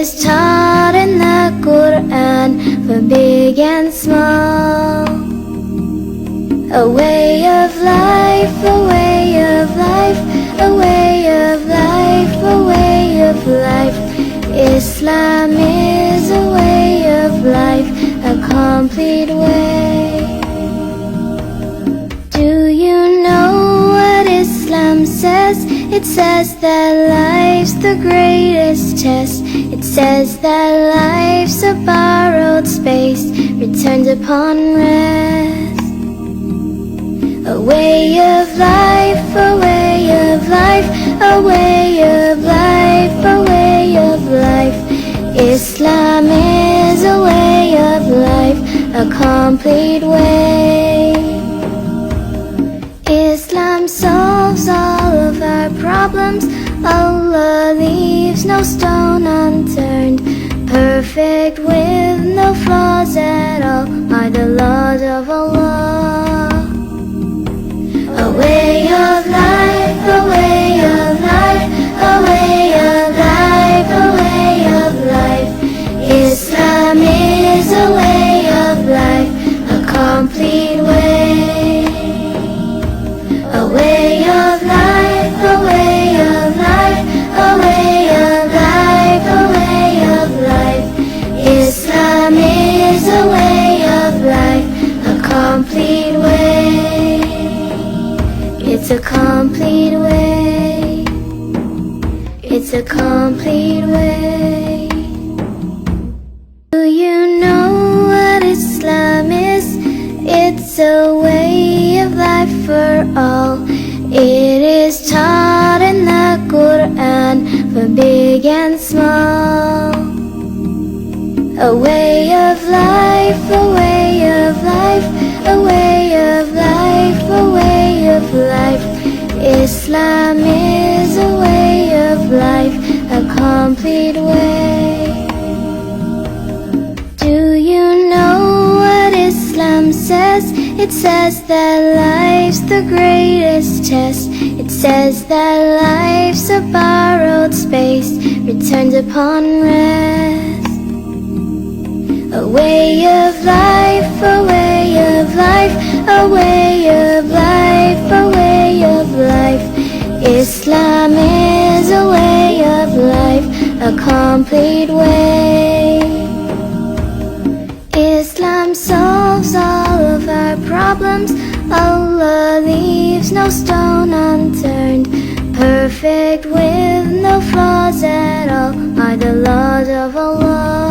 is taught in the Quran for big and small. A way of life, a way of life, a way of life, a way of life. Islam is a way of life, a complete way. Do you know what Islam says? It says that life's the greatest test. It says that life's a borrowed space, returned upon rest. A way of life, a way of life, a way of life, a way of life. Islam is a way of life, a complete way. Islam solves all of our problems. Allah leaves no stone unturned. Perfect with no flaws at all are the laws of Allah. A way of life, a way of life, a way of life, a way of life. Islam is a way of life, a complete way. A way of life, a way of life, a way of life, a way of life. Islam is a way of life, a complete way. It's a complete way. It's a complete way. Do you know what Islam is? It's a way of life for all. It is taught in the Quran for big and small. A way of life, a way of life, a way of life, a way of life. Islam is a way of life, a complete way. Do you know what Islam says? It says that life's the greatest test. It says that life's a borrowed space, returned upon rest. A way of life, a way of life, a way of life, a way of life. Islam is a way of life, a complete way. Islam solves all of our problems. Allah leaves no stone unturned. Perfect with no flaws at all are the laws of Allah.